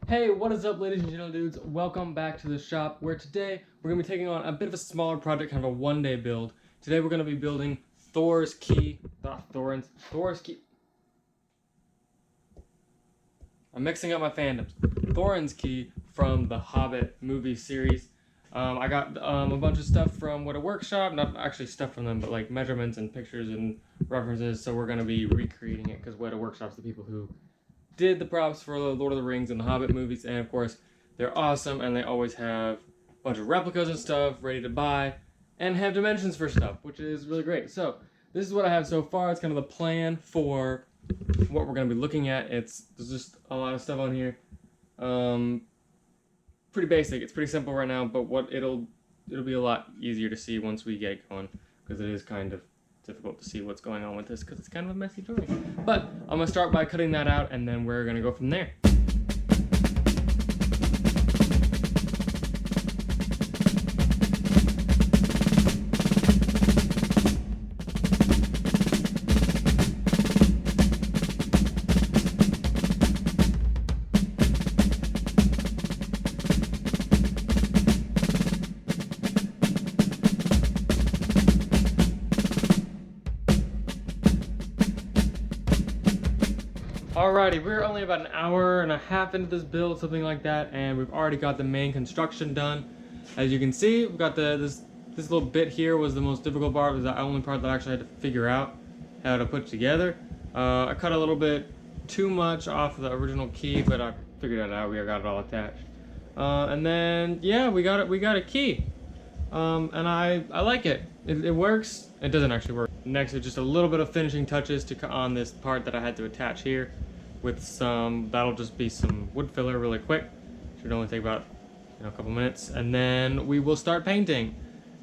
Hey, what is up, ladies and gentledudes? Welcome back to the shop, where today we're going to be taking on a bit of a smaller project, kind of a one-day build. Today we're going to be building Thor's key. Thor's key. I'm mixing up my fandoms. Thorin's key from the Hobbit movie series. I got a bunch of stuff from What a Workshop, not actually stuff from them, but like measurements and pictures and references, so we're going to be recreating it because What a Workshop's the people who did the props for the Lord of the Rings and the Hobbit movies, and of course, they're awesome, and they always have a bunch of replicas and stuff ready to buy, and have dimensions for stuff, which is really great. So, this is what I have so far. It's kind of the plan for what we're going to be looking at. There's just a lot of stuff on here. Pretty basic. It's pretty simple right now, but it'll be a lot easier to see once we get going, because it is kind of difficult to see what's going on with this because it's kind of a messy drawing. But I'm gonna start by cutting that out, and then we're gonna go from there. Alrighty, we're only about an hour and a half into this build, something like that, and we've already got the main construction done. As you can see, we've got this little bit here was the most difficult part. It was the only part that I actually had to figure out how to put together. I cut a little bit too much off the original key, but I figured it out. We got it all attached, and then yeah, we got a key, and I like it. It works. It doesn't actually work. Next is just a little bit of finishing touches on this part that I had to attach here. With that'll just be some wood filler really quick. Should only take about a couple minutes, and then we will start painting,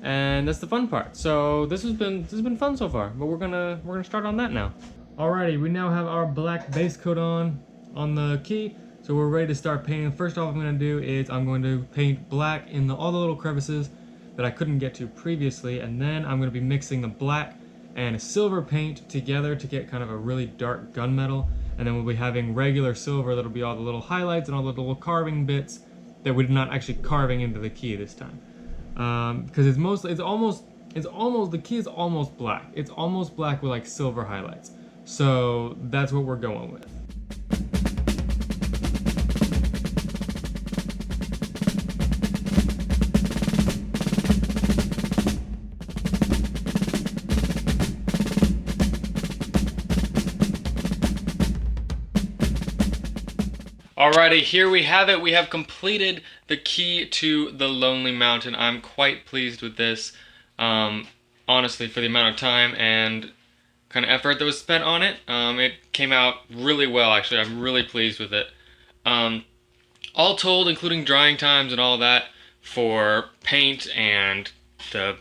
and that's the fun part. So this has been fun so far, but we're gonna start on that now. Alrighty, we now have our black base coat on the key, so we're ready to start painting. First off, I'm gonna do is I'm going to paint black in all the little crevices that I couldn't get to previously, and then I'm gonna be mixing the black and silver paint together to get kind of a really dark gunmetal. And then we'll be having regular silver that'll be all the little highlights and all the little carving bits that we're not actually carving into the key this time. Because the key is almost black. It's almost black with like silver highlights. So that's what we're going with. Alrighty, here we have it. We have completed the key to the Lonely Mountain. I'm quite pleased with this, honestly, for the amount of time and kind of effort that was spent on it. It came out really well, actually. I'm really pleased with it. All told, including drying times and all that, for paint and the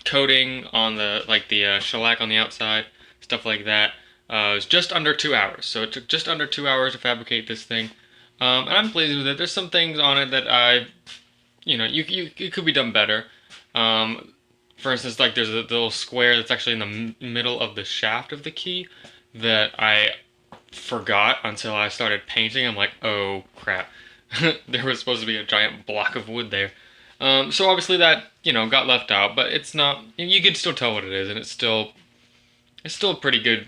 coating on the shellac on the outside, stuff like that, it was just under 2 hours. So it took just under 2 hours to fabricate this thing. And I'm pleased with it. There's some things on it that you could be done better. For instance, like there's a little square that's actually in the middle of the shaft of the key that I forgot until I started painting. I'm like, oh crap. There was supposed to be a giant block of wood there. So obviously that, got left out, but it's not, you can still tell what it is, and it's still a pretty good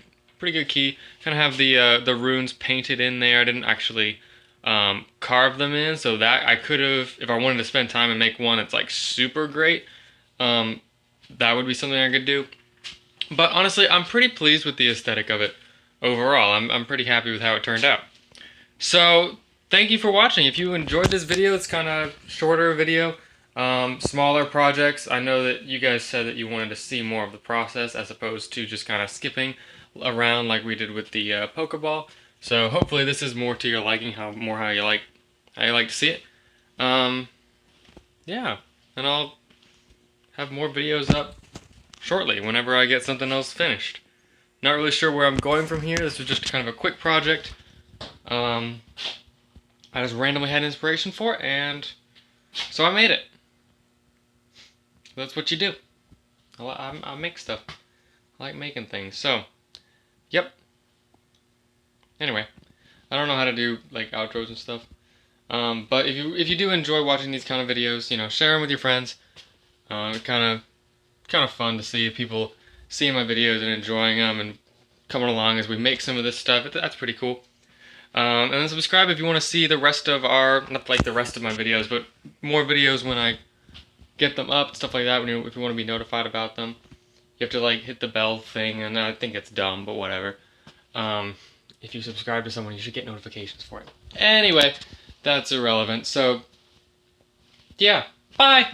key. Kind of have the runes painted in there. I didn't actually carve them in, so that I could have, if I wanted to spend time and make one that's like super great, that would be something I could do. But honestly, I'm pretty pleased with the aesthetic of it overall. I'm pretty happy with how it turned out. So thank you for watching. If you enjoyed this video, it's kind of shorter video, smaller projects. I know that you guys said that you wanted to see more of the process as opposed to just kind of skipping around like we did with the Pokeball. So hopefully this is more to your liking, how you like to see it. Yeah, and I'll have more videos up shortly whenever I get something else finished. Not really sure where I'm going from here. This was just kind of a quick project. I just randomly had inspiration for it, and so I made it. That's what you do. I make stuff. I like making things. So, yep. Anyway, I don't know how to do like outros and stuff. But if you do enjoy watching these kind of videos, you know, share them with your friends. Kind of fun to see people seeing my videos and enjoying them and coming along as we make some of this stuff. That's pretty cool. And then subscribe if you want to see the rest of not like the rest of my videos, but more videos when I get them up, stuff like that, if you want to be notified about them. You have to like hit the bell thing, and I think it's dumb, but whatever. If you subscribe to someone, you should get notifications for it. Anyway, that's irrelevant. So, yeah, bye!